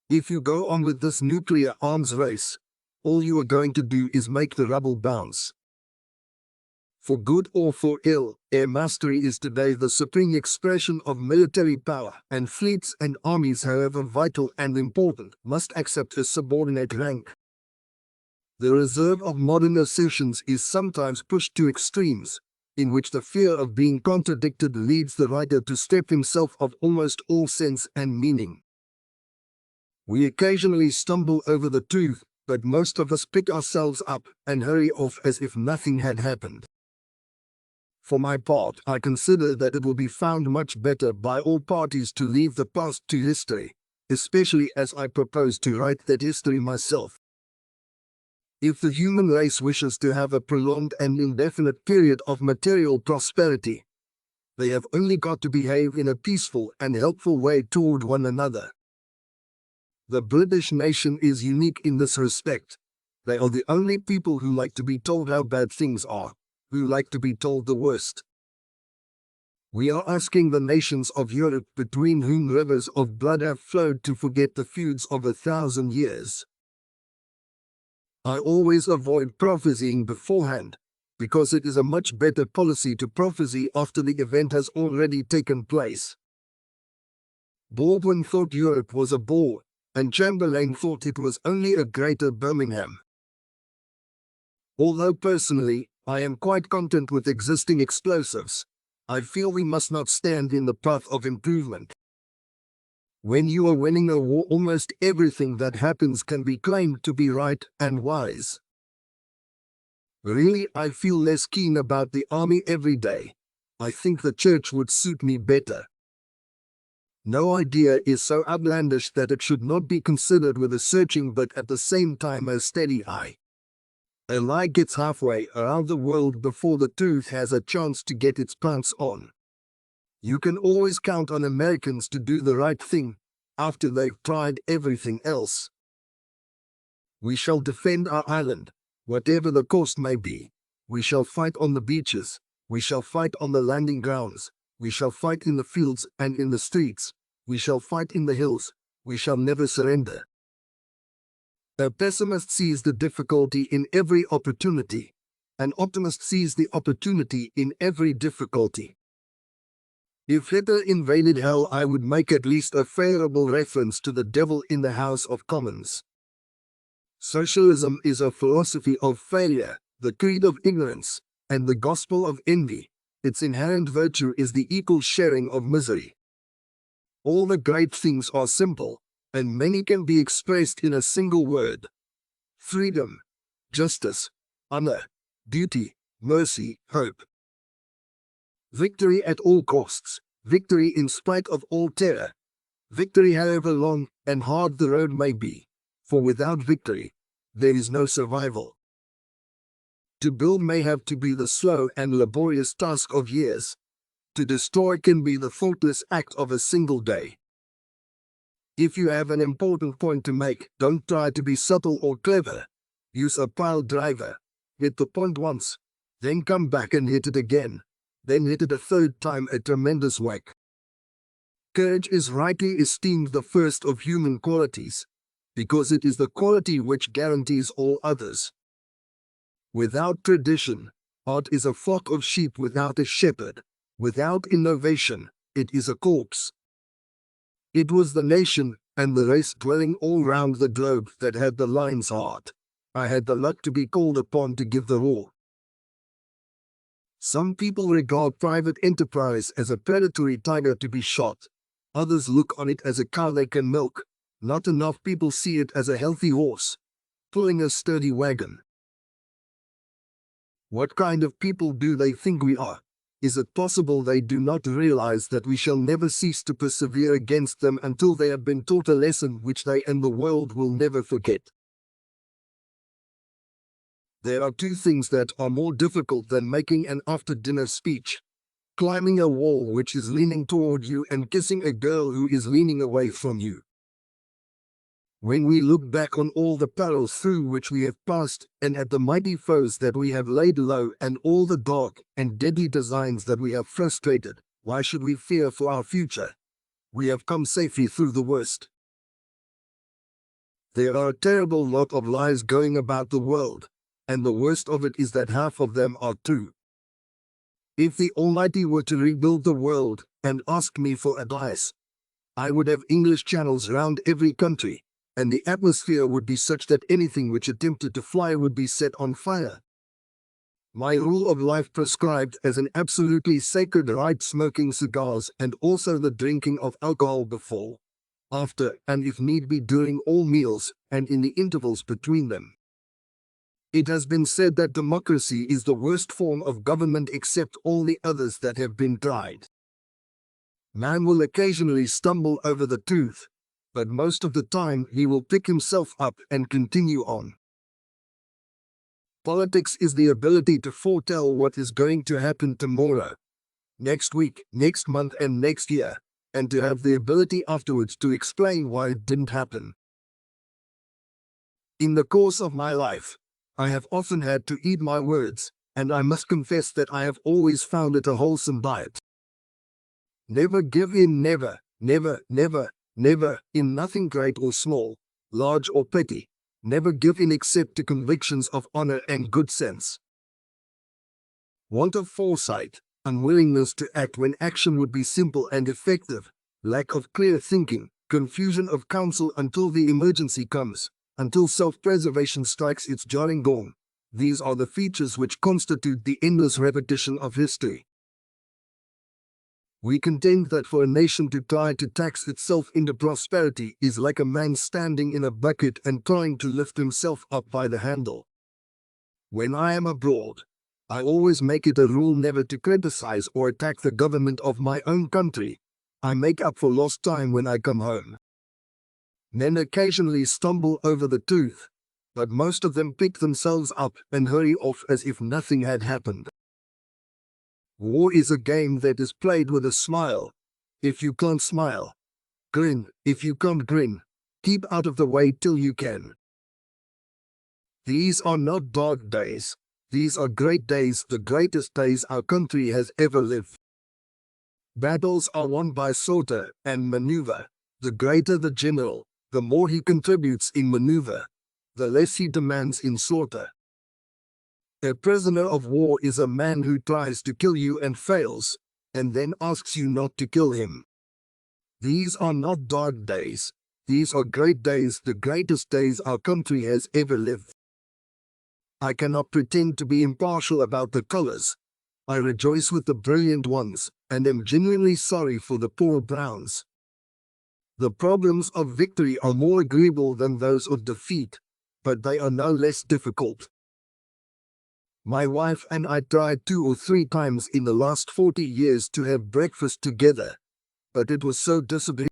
If you go on with this nuclear arms race, all you are going to do is make the rubble bounce. For good or for ill, air mastery is today the supreme expression of military power, and fleets and armies, however vital and important, must accept a subordinate rank. The reserve of modern assertions is sometimes pushed to extremes, in which the fear of being contradicted leads the writer to strip himself of almost all sense and meaning. We occasionally stumble over the truth, but most of us pick ourselves up and hurry off as if nothing had happened. For my part, I consider that it will be found much better by all parties to leave the past to history, especially as I propose to write that history myself. If the human race wishes to have a prolonged and indefinite period of material prosperity, they have only got to behave in a peaceful and helpful way toward one another. The British nation is unique in this respect. They are the only people who like to be told how bad things are, who like to be told the worst. We are asking the nations of Europe, between whom rivers of blood have flowed, to forget the feuds of 1,000 years. I always avoid prophesying beforehand, because it is a much better policy to prophesy after the event has already taken place. Baldwin thought Europe was a bore, and Chamberlain thought it was only a greater Birmingham. Although personally, I am quite content with existing explosives, I feel we must not stand in the path of improvement. When you are winning a war, almost everything that happens can be claimed to be right and wise. Really, I feel less keen about the army every day. I think the church would suit me better. No idea is so outlandish that it should not be considered with a searching but at the same time a steady eye. A lie gets halfway around the world before the truth has a chance to get its pants on. You can always count on Americans to do the right thing after they've tried everything else. We shall defend our island, whatever the cost may be. We shall fight on the beaches. We shall fight on the landing grounds. We shall fight in the fields and in the streets. We shall fight in the hills. We shall never surrender. A pessimist sees the difficulty in every opportunity. An optimist sees the opportunity in every difficulty. If Hitler invaded hell, I would make at least a favorable reference to the devil in the House of Commons. Socialism is a philosophy of failure, the creed of ignorance, and the gospel of envy. Its inherent virtue is the equal sharing of misery. All the great things are simple, and many can be expressed in a single word: freedom, justice, honor, duty, mercy, hope. Victory at all costs, victory in spite of all terror, victory however long and hard the road may be, for without victory, there is no survival. To build may have to be the slow and laborious task of years. To destroy can be the faultless act of a single day. If you have an important point to make, don't try to be subtle or clever. Use a pile driver. Hit the point once, then come back and hit it again. Then hit it a third time, a tremendous whack. Courage is rightly esteemed the first of human qualities, because it is the quality which guarantees all others. Without tradition, art is a flock of sheep without a shepherd. Without innovation, it is a corpse. It was the nation and the race dwelling all round the globe that had the lion's heart. I had the luck to be called upon to give the roar. Some people regard private enterprise as a predatory tiger to be shot. Others look on it as a cow they can milk. Not enough people see it as a healthy horse, pulling a sturdy wagon. What kind of people do they think we are? Is it possible they do not realize that we shall never cease to persevere against them until they have been taught a lesson which they and the world will never forget? There are two things that are more difficult than making an after-dinner speech: climbing a wall which is leaning toward you and kissing a girl who is leaning away from you. When we look back on all the perils through which we have passed, and at the mighty foes that we have laid low, and all the dark and deadly designs that we have frustrated, why should we fear for our future? We have come safely through the worst. There are a terrible lot of lies going about the world, and the worst of it is that half of them are true. If the Almighty were to rebuild the world and ask me for advice, I would have English channels around every country, and the atmosphere would be such that anything which attempted to fly would be set on fire. My rule of life prescribed as an absolutely sacred right smoking cigars and also the drinking of alcohol before, after, and if need be during all meals and in the intervals between them. It has been said that democracy is the worst form of government except all the others that have been tried. Man will occasionally stumble over the truth, but most of the time he will pick himself up and continue on. Politics is the ability to foretell what is going to happen tomorrow, next week, next month, and next year, and to have the ability afterwards to explain why it didn't happen. In the course of my life, I have often had to eat my words, and I must confess that I have always found it a wholesome diet. Never give in, never, never, never, never, in nothing great or small, large or petty. Never give in except to convictions of honor and good sense. Want of foresight, unwillingness to act when action would be simple and effective, lack of clear thinking, confusion of counsel until the emergency comes, until self-preservation strikes its jarring gong. These are the features which constitute the endless repetition of history. We contend that for a nation to try to tax itself into prosperity is like a man standing in a bucket and trying to lift himself up by the handle. When I am abroad, I always make it a rule never to criticize or attack the government of my own country. I make up for lost time when I come home. Men occasionally stumble over the truth, but most of them pick themselves up and hurry off as if nothing had happened. War is a game that is played with a smile. If you can't smile, grin. If you can't grin, keep out of the way till you can. These are not dark days. These are great days, the greatest days our country has ever lived. Battles are won by slaughter and maneuver. The greater the general, the more he contributes in maneuver, the less he demands in slaughter. A prisoner of war is a man who tries to kill you and fails, and then asks you not to kill him. These are not dark days. These are great days, the greatest days our country has ever lived. I cannot pretend to be impartial about the colors. I rejoice with the brilliant ones, and am genuinely sorry for the poor browns. The problems of victory are more agreeable than those of defeat, but they are no less difficult. My wife and I tried 2 or 3 times in the last 40 years to have breakfast together, but it was so disagreeable